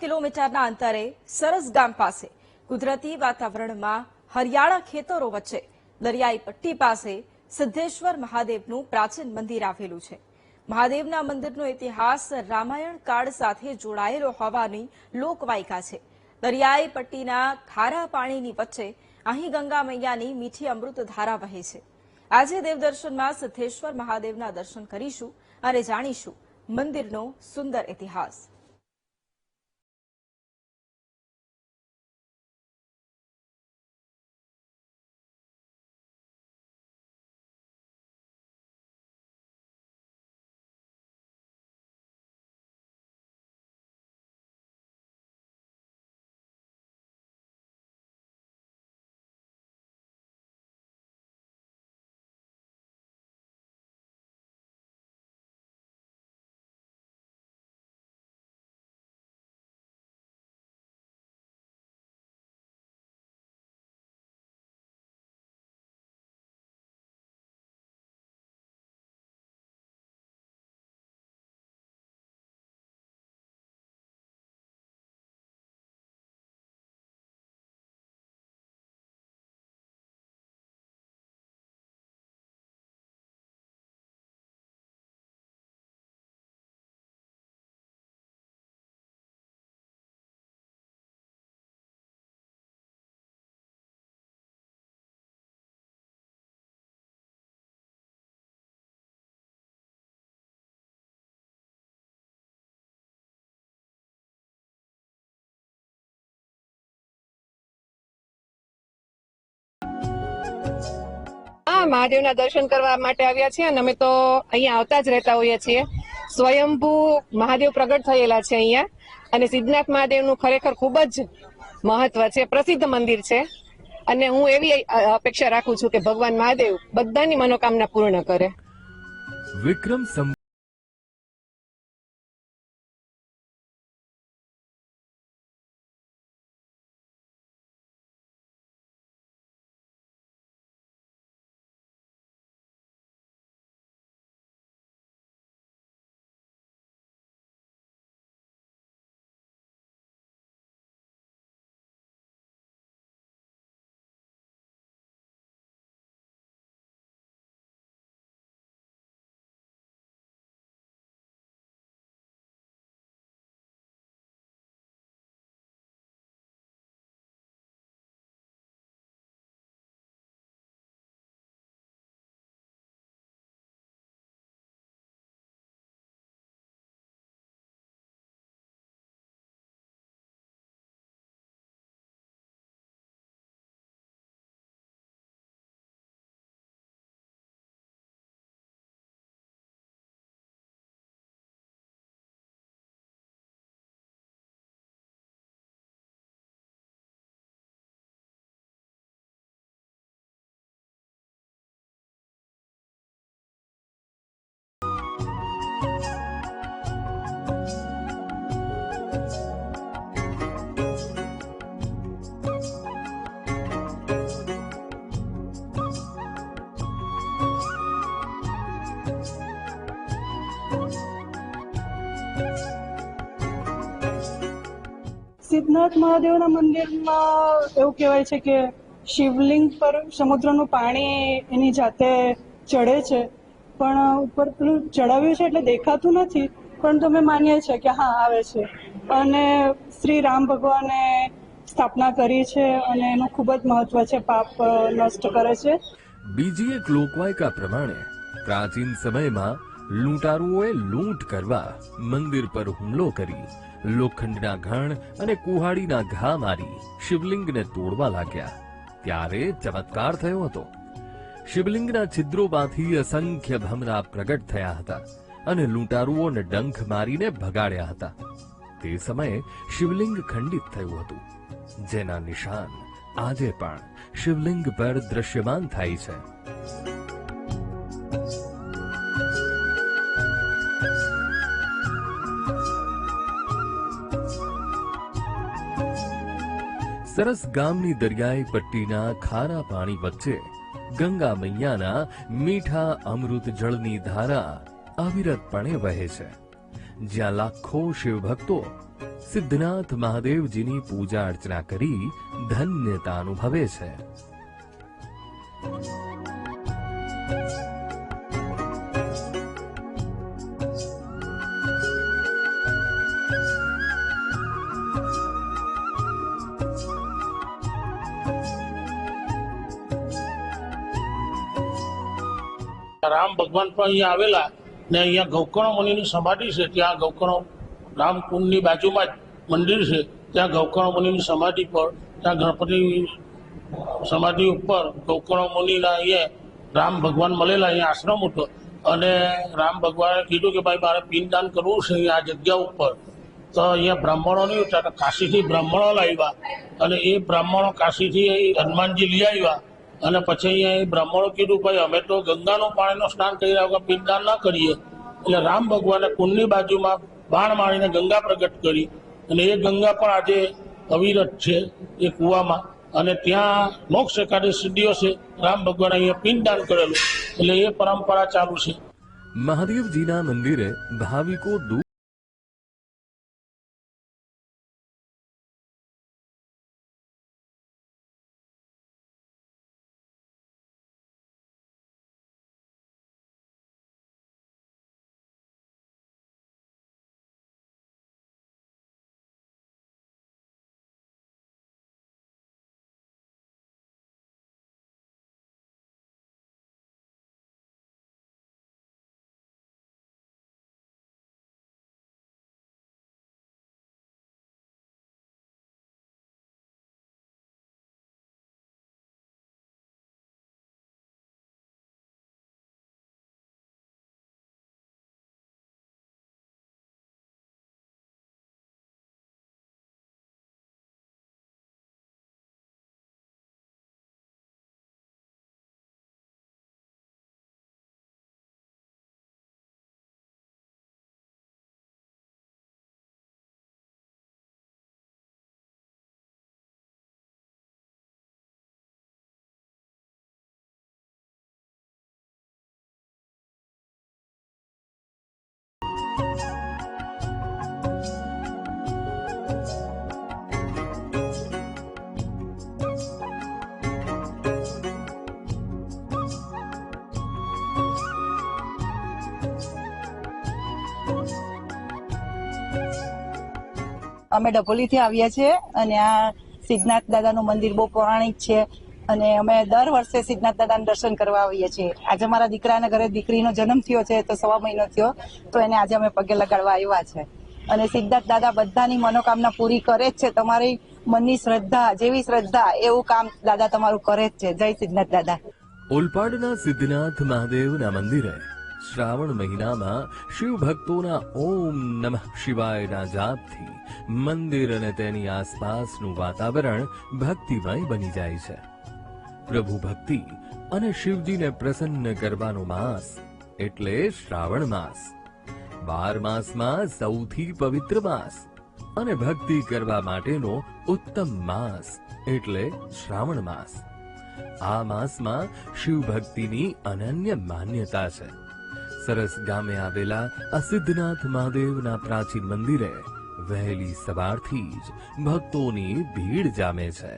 કિલોમીટરના અંતરે સરસ ગામ પાસે કુદરતી વાતાવરણમાં હરિયાળા ખેતરો વચ્ચે દરિયાઈ પટ્ટી પાસે સિદ્ધેશ્વર મહાદેવનું પ્રાચીન મંદિર આવેલું છે. મહાદેવના મંદિરનો ઇતિહાસ રામાયણ કાળ સાથે જોડાયેલો હોવાની લોકવાયકા છે. દરિયાઈ પટ્ટીના ખારા પાણીની વચ્ચે અહીં ગંગા મૈયાની મીઠી અમૃત ધારા વહે છે. આજે દેવદર્શનમાં સિદ્ધેશ્વર મહાદેવના દર્શન કરીશું અને જાણીશું મંદિરનો સુંદર ઇતિહાસ. મહાદેવના દર્શન કરવા માટે આવ્યા છીએ અને અમે તો અહીંયા આવતા જ રહેતા હોઈએ છીએ. સ્વયંભૂ મહાદેવ પ્રગટ થયેલા છે અહીંયા અને સિદ્ધનાથ મહાદેવનું ખરેખર ખૂબ જ મહત્વ છે, પ્રસિદ્ધ મંદિર છે અને હું એવી અપેક્ષા રાખું છું કે ભગવાન મહાદેવ બધાની મનોકામના પૂર્ણ કરે. વિક્રમ સિદ્ધનાથ મહાદેવના મંદિરમાં એવું કહેવાય છે કે શિવલિંગ પર સમુદ્રનું પાણી એની જાતે ચડે છે, પણ ઉપર પેલું ચડાવ્યું છે એટલે દેખાતું નથી, પણ અમે માનીએ છીએ કે હા આવે છે. અને શ્રી રામ ભગવાને સ્થાપના કરી છે અને એનું ખૂબ જ મહત્વ છે, પાપ નષ્ટ કરે છે. બીજી એક લોકવાયકા પ્રમાણે પ્રાચીન સમયમાં લૂંટારુઓએ લૂંટ કરવા મંદિર પર હુમલો કરી લોખંડના ઘણ અને કુહાડીના ઘા મારી શિવલિંગને તોડવા લાગ્યા. ત્યારે ચમત્કાર થયો હતો. શિવલિંગના છિદ્રોમાંથી અસંખ્ય ભમરા પ્રગટ થયા હતા અને લૂંટારુઓને ડંખ મારીને ભગાડ્યા હતા. તે સમયે શિવલિંગ ખંડિત થયું હતું, જેના નિશાન આજે પણ શિવલિંગ પર દ્રશ્યમાન થાય છે. સરસ ગામની દરિયાઈ પટ્ટીના ખારા પાણી વચ્ચે ગંગા મૈયાના મીઠા અમૃત જળની ધારા અવિરતપણે વહે છે, જ્યાં લાખો શિવભક્તો સિદ્ધનાથ મહાદેવજીની પૂજા અર્ચના કરી ધન્યતા અનુભવે છે. રામ ભગવાન પણ અહીંયા આવેલા ને અહીંયા ગૌકર્ણ મુનિની સમાધિ છે. ત્યાં ગૌકર્ણ રામકુંડની બાજુમાં જ મંદિર છે. ત્યાં ગૌકર્ણ મુનિની સમાધિ પર, ત્યાં ગણપતિ સમાધિ ઉપર ગૌકર્ણ મુનિના અહીંયા રામ ભગવાન મળેલા. અહીંયા આશ્રમ હતો અને રામ ભગવાને કીધું કે ભાઈ મારે પિંડદાન કરવું છે અહીંયા આ જગ્યા ઉપર. તો અહીંયા બ્રાહ્મણો નહીં હતા, કાશીથી બ્રાહ્મણો લાવ્યા અને એ બ્રાહ્મણો કાશીથી હનુમાનજી લઈ આવ્યા અને પછી અહીંયા એ બ્રાહ્મણો કીધું ભાઈ અમે તો ગંગાનું પાણીનો સ્નાન કર્યા વગર પિંડદાન ના કરીએ. એટલે રામ ભગવાને કુંડની બાજુમાં બાણ મારીને ગંગા પ્રગટ કરી અને એ ગંગા પણ આજે અવિરત છે એ કૂવામાં. અને ત્યાં મોક્ષ એકાદશી દિવસે રામ ભગવાને અહીંયા પિંડદાન કરેલું. એટલે એ પરંપરા ચાલુ છે. મહાદેવજીના મંદિરે ભાવિકો દૂર અમે ડભોલીથી આવ્યા છીએ અને આ સિદ્ધનાથ દાદાનું મંદિર બહુ પૌરાણિક છે અને અમે દર વર્ષે સિદ્ધનાથ દાદાના દર્શન કરવા આવીએ છીએ. આજે મારા દીકરાના ઘરે દીકરીનો જન્મ થયો છે તો 1.5 મહિનો થયો, તો એને આજે અમે પગે લગાડવા આવ્યા છે. અને સિદ્ધનાથ દાદા બધાની મનોકામના પૂરી કરે જ છે. તમારી મનની શ્રદ્ધા જેવી શ્રદ્ધા એવું કામ દાદા તમારું કરે જ છે. જય સિદ્ધનાથ દાદા. ઓલપાડના સિદ્ધનાથ મહાદેવના મંદિરે શ્રાવણ મહિનામાં શિવ ભક્તોના ઓમ નમઃ શિવાયના જાપથી મંદિર અને તેની આસપાસનું વાતાવરણ ભક્તિમય બની જાય છે. પ્રભુ ભક્તિ અને શિવજીને પ્રસન્ન કરવાનો માસ એટલે શ્રાવણ માસ. 12 માસમાં સૌથી પવિત્ર માસ અને ભક્તિ કરવા માટેનો ઉત્તમ માસ એટલે શ્રાવણ માસ. આ માસમાં શિવ ભક્તિની અનન્ય માન્યતા છે. સરસ ગામે આવેલા આ સિદ્ધનાથ મહાદેવના પ્રાચીન મંદિરે વહેલી સવારથી જ ભક્તોની ભીડ જામે છે.